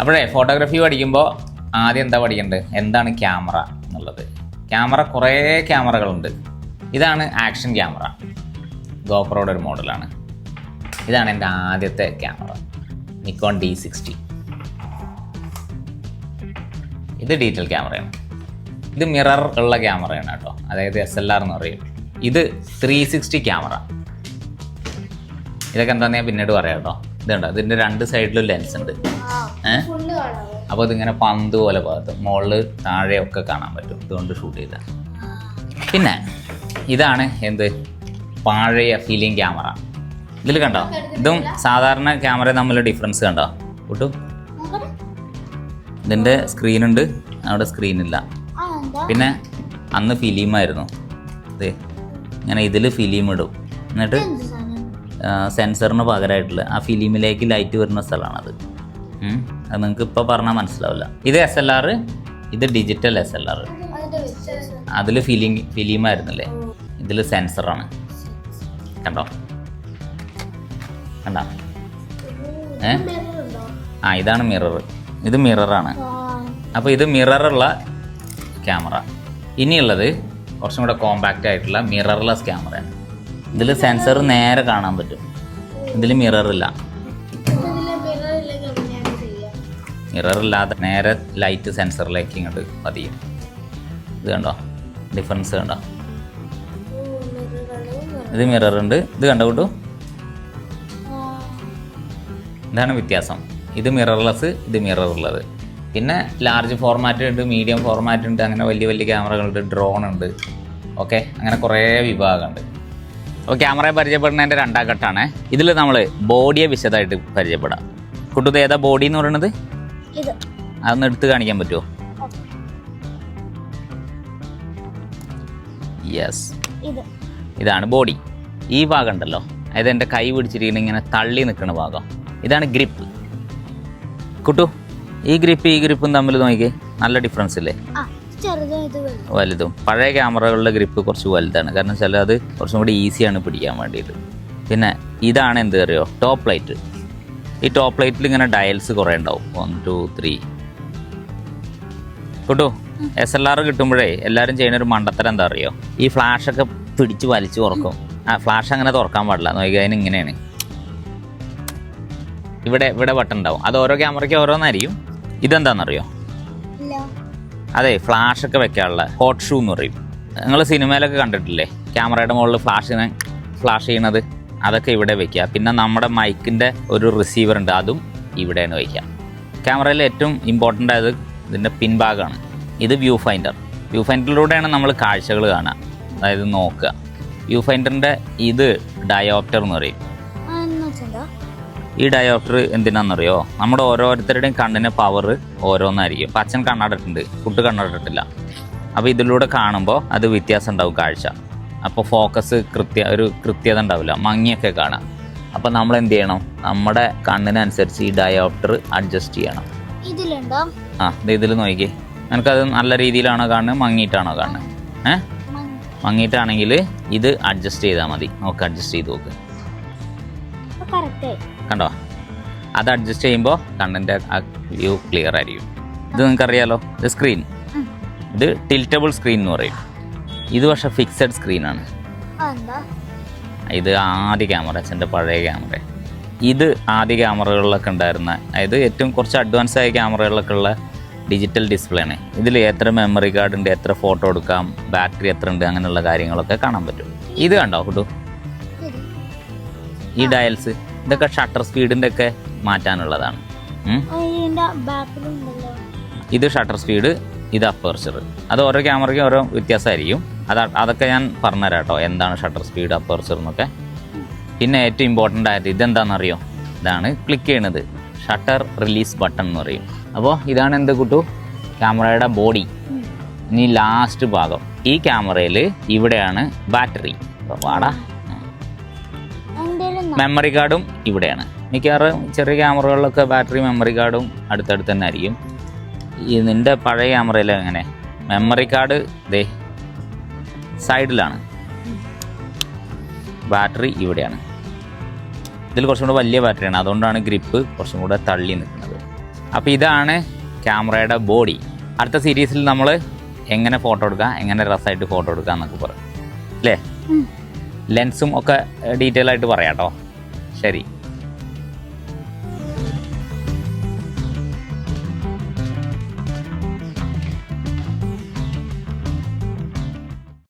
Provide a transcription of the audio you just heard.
അപ്പോഴേ ഫോട്ടോഗ്രാഫി പഠിക്കുമ്പോൾ ആദ്യം എന്താ പഠിക്കേണ്ടത്, എന്താണ് ക്യാമറ എന്നുള്ളത്. ക്യാമറ കുറേ ക്യാമറകളുണ്ട്. ഇതാണ് ആക്ഷൻ ക്യാമറ, ഗോപ്രോയുടെ ഒരു മോഡലാണ്. ഇതാണ് എൻ്റെ ആദ്യത്തെ ക്യാമറ, നിക്കോൺ D60. ഇത് ഡിജിറ്റൽ ക്യാമറയാണ്. ഇത് മിറർ ഉള്ള ക്യാമറയാണ് കേട്ടോ, അതായത് SLR എന്ന് പറയും. ഇത് 360 ക്യാമറ. ഇതൊക്കെ എന്താണെന്ന് ഞാൻ പിന്നീട് പറയാം കേട്ടോ. ഇതുണ്ടോ, ഇതിൻ്റെ രണ്ട് സൈഡിലും ലെൻസ് ഉണ്ട്. അപ്പോൾ ഇതിങ്ങനെ പന്ത് പോലെ ഭാഗത്ത് മുകളിൽ താഴെയൊക്കെ കാണാൻ പറ്റും. ഇതുകൊണ്ട് ഷൂട്ട് ചെയ്ത. പിന്നെ ഇതാണ് എന്ത്, പഴയ ഫിലിം ക്യാമറ. ഇതിൽ കണ്ടോ, ഇതും സാധാരണ ക്യാമറ തമ്മിലുള്ള ഡിഫറൻസ് കണ്ടോ കൂട്ടു. ഇതിൻ്റെ സ്ക്രീനുണ്ട്, അവിടെ സ്ക്രീനില്ല. പിന്നെ അന്ന് ഫിലിമായിരുന്നു ഇത്. ഇങ്ങനെ ഇതിൽ ഫിലിം ഇടും, എന്നിട്ട് സെൻസറിന് പകരമായിട്ടുള്ള ആ ഫിലിമിലേക്ക് ലൈറ്റ് വരുന്ന സ്ഥലമാണത്. അത് നിങ്ങൾക്ക് ഇപ്പോൾ പറഞ്ഞാൽ മനസ്സിലാവില്ല. ഇത് SLR, ഇത് ഡിജിറ്റൽ SLR. അതിൽ ഫിലിമായിരുന്നല്ലേ, ഇതിൽ സെൻസറാണ്. കണ്ടോ കണ്ടോ ഇതാണ് മിറർ. ഇത് മിററാണ്. അപ്പോൾ ഇത് മിററുള്ള ക്യാമറ. ഇനിയുള്ളത് കുറച്ചും കൂടെ കോമ്പാക്റ്റ് ആയിട്ടുള്ള മിറർലെസ് ക്യാമറയാണ്. ഇതിൽ സെൻസർ നേരെ കാണാൻ പറ്റും, ഇതിൽ മിററില്ല. മിററില്ലാതെ നേരെ ലൈറ്റ് സെൻസറിലേക്ക് ഇങ്ങോട്ട് പതിയും. ഇത് കണ്ടോ ഡിഫറൻസ് കണ്ടോ, ഇത് മിററുണ്ട്, ഇത് കണ്ടോ കൂട്ടു. ഇതാണ് വ്യത്യാസം. ഇത് മിറർലെസ്, ഇത് മിററുള്ളത്. പിന്നെ ലാർജ് ഫോർമാറ്റ് ഉണ്ട്, മീഡിയം ഫോർമാറ്റ് ഉണ്ട്, അങ്ങനെ വലിയ വലിയ ക്യാമറകളുണ്ട്, ഡ്രോൺ ഉണ്ട്. ഓക്കെ, അങ്ങനെ കുറേ വിഭാഗമുണ്ട്. അപ്പോൾ ക്യാമറയെ പരിചയപ്പെടുന്നതിൻ്റെ രണ്ടാം ഘട്ടമാണ്. ഇതിൽ നമ്മൾ ബോഡിയെ വിശദമായിട്ട് പരിചയപ്പെടാം. കുട്ടത് ഏതാ ബോഡി എന്ന് പറയുന്നത്? അതൊന്ന് എടുത്ത് കാണിക്കാൻ പറ്റുമോ? യെസ്, ഇതാണ് ബോഡി. ഈ ഭാഗം ഉണ്ടല്ലോ, അതായത് എൻ്റെ കൈ പിടിച്ചിരിക്കുന്ന ഇങ്ങനെ തള്ളി നിൽക്കുന്ന ഭാഗം, ഇതാണ് ഗ്രിപ്പ്. കുട്ടു, ഈ ഗ്രിപ്പും തമ്മിൽ നോക്കിക്കേ, നല്ല ഡിഫറൻസ് ഇല്ലേ? വലുതും. പഴയ ക്യാമറകളുടെ ഗ്രിപ്പ് കുറച്ച് വലുതാണ്, കാരണം വെച്ചാൽ അത് കുറച്ചും കൂടി ഈസിയാണ് പിടിക്കാൻ വേണ്ടിയിട്ട്. പിന്നെ ഇതാണ് എന്ത് അറിയോ, ടോപ്പ് ലൈറ്റ്. ഈ ടോപ്പ് ലൈറ്റിൽ ഇങ്ങനെ ഡയൽസ് കുറേ ഉണ്ടാവും, 1 2 3. കുട്ടു, SLR കിട്ടുമ്പോഴേ എല്ലാവരും ചെയ്യുന്നൊരു മണ്ടത്തരം എന്താ അറിയോ, ഈ ഫ്ലാഷൊക്കെ പിടിച്ച് വലിച്ചു തുറക്കും. ഫ്ലാഷ് അങ്ങനെ തുറക്കാൻ പാടില്ല. നോക്കിയാൽ അതിന് ഇങ്ങനെയാണ്, ഇവിടെ ബട്ടൺ ഉണ്ടാവും. അത് ഓരോ ക്യാമറയ്ക്ക് ഓരോന്നായിരിക്കും. ഇതെന്താണെന്നറിയോ? അതെ, ഫ്ലാഷൊക്കെ വെക്കാനുള്ള ഹോട്ട് ഷൂ എന്ന് പറയും. നിങ്ങൾ സിനിമയിലൊക്കെ കണ്ടിട്ടില്ലേ, ക്യാമറയുടെ മുകളിൽ ഫ്ലാഷ് ചെയ്യണത്? അതൊക്കെ ഇവിടെ വെക്കുക. പിന്നെ നമ്മുടെ മൈക്കിൻ്റെ ഒരു റിസീവർ ഉണ്ട്, അതും ഇവിടെയാണ് വയ്ക്കുക. ക്യാമറയിൽ ഏറ്റവും ഇമ്പോർട്ടൻ്റ് ആയത് ഇതിൻ്റെ പിൻഭാഗമാണ്. ഇത് വ്യൂ ഫൈൻഡറിലൂടെയാണ് നമ്മൾ കാഴ്ചകൾ കാണുക, അതായത് നോക്കുക. വ്യൂ ഫൈൻഡറിൻ്റെ ഇത് ഡയോപ്റ്റർ എന്ന് പറയും. ഈ ഡയോപ്റ്റർ എന്തിനാണെന്നറിയോ, നമ്മുടെ ഓരോരുത്തരുടെയും കണ്ണിന് പവർ ഓരോന്നായിരിക്കും. ഇപ്പം അച്ഛൻ കണ്ണടട്ടുണ്ട്, കുട്ടി കണ്ണടട്ടില്ല. അപ്പോൾ ഇതിലൂടെ കാണുമ്പോൾ അത് വ്യത്യാസം ഉണ്ടാവും കാഴ്ച. അപ്പോൾ ഫോക്കസ് ഒരു കൃത്യത ഉണ്ടാവില്ല, മങ്ങിയൊക്കെ കാണാം. അപ്പോൾ നമ്മൾ എന്ത് ചെയ്യണം, നമ്മുടെ കണ്ണിനനുസരിച്ച് ഈ ഡയോപ്റ്റർ അഡ്ജസ്റ്റ് ചെയ്യണം. ഇതിൽ നോക്കിക്കേ, നിനക്കത് നല്ല രീതിയിലാണോ കാണുന്നത്, മങ്ങിയിട്ടാണോ കാണുന്നത്? മങ്ങിയിട്ടാണെങ്കിൽ ഇത് അഡ്ജസ്റ്റ് ചെയ്താൽ മതി. നോക്ക്, അഡ്ജസ്റ്റ് ചെയ്ത് നോക്ക്. കണ്ടോ, അത് അഡ്ജസ്റ്റ് ചെയ്യുമ്പോൾ കണ്ണിൻ്റെ ആ വ്യൂ ക്ലിയർ ആയിരിക്കും. ഇത് നിങ്ങൾക്കറിയാലോ, ഇത് സ്ക്രീൻ. ഇത് ടിൽറ്റബിൾ സ്ക്രീൻ എന്ന് പറയും. ഇത് പക്ഷേ ഫിക്സഡ് സ്ക്രീനാണ്. ഇത് ആദ്യ ക്യാമറ, അച്ഛൻ്റെ പഴയ ക്യാമറ. ഇത് ആദ്യ ക്യാമറകളിലൊക്കെ ഉണ്ടായിരുന്ന, അതായത് ഏറ്റവും കുറച്ച് അഡ്വാൻസ് ആയ ക്യാമറകളിലൊക്കെ ഉള്ള ഡിജിറ്റൽ ഡിസ്പ്ലേ ആണ്. ഇതിൽ എത്ര മെമ്മറി കാർഡ് ഉണ്ട്, എത്ര ഫോട്ടോ എടുക്കാം, ബാറ്ററി എത്ര ഉണ്ട്, അങ്ങനെയുള്ള കാര്യങ്ങളൊക്കെ കാണാൻ പറ്റും. ഇത് കണ്ടോ കുട്ടു, ഈ ഡയൽസ്, ഇതൊക്കെ ഷട്ടർ സ്പീഡിൻ്റെ ഒക്കെ മാറ്റാനുള്ളതാണ്. ഇത് ഷട്ടർ സ്പീഡ്, ഇത് അപ്പർച്ചർ. അത് ഓരോ ക്യാമറയ്ക്കും ഓരോ വ്യത്യാസമായിരിക്കും. അതൊക്കെ ഞാൻ പറഞ്ഞുതരാം കേട്ടോ, എന്താണ് ഷട്ടർ സ്പീഡ്, അപ്പർച്ചർ എന്നൊക്കെ. പിന്നെ ഏറ്റവും ഇമ്പോർട്ടൻ്റ് ആയിട്ട് ഇതെന്താണെന്നറിയോ, ഇതാണ് ക്ലിക്ക് ചെയ്യണത്, ഷട്ടർ റിലീസ് ബട്ടൺ എന്ന് പറയും. അപ്പോൾ ഇതാണ് എന്ത് കുട്ടു, ക്യാമറയുടെ ബോഡി. ഇനി ലാസ്റ്റ് ഭാഗം, ഈ ക്യാമറയിൽ ഇവിടെയാണ് ബാറ്ററി. വാടാ, മെമ്മറി കാർഡും ഇവിടെയാണ്. മിക്കവാറും ചെറിയ ക്യാമറകളിലൊക്കെ ബാറ്ററി മെമ്മറി കാർഡും അടുത്തടുത്ത് തന്നെ ആയിരിക്കും. നിൻ്റെ പഴയ ക്യാമറയിൽ എങ്ങനെ, മെമ്മറി കാർഡ് ദേ സൈഡിലാണ്, ബാറ്ററി ഇവിടെയാണ്. ഇതിൽ കുറച്ചും കൂടെ വലിയ ബാറ്ററിയാണ്, അതുകൊണ്ടാണ് ഗ്രിപ്പ് കുറച്ചും കൂടെ തള്ളി നിൽക്കുന്നത്. അപ്പോൾ ഇതാണ് ക്യാമറയുടെ ബോഡി. അടുത്ത സീരീസിൽ നമ്മൾ എങ്ങനെ ഫോട്ടോ എടുക്കാം, എങ്ങനെ രസമായിട്ട് ഫോട്ടോ എടുക്കാം എന്നൊക്കെ പറയും അല്ലേ. ലെൻസും ഒക്കെ ഡീറ്റെയിൽ ആയിട്ട് പറയാം കേട്ടോ. ശരി.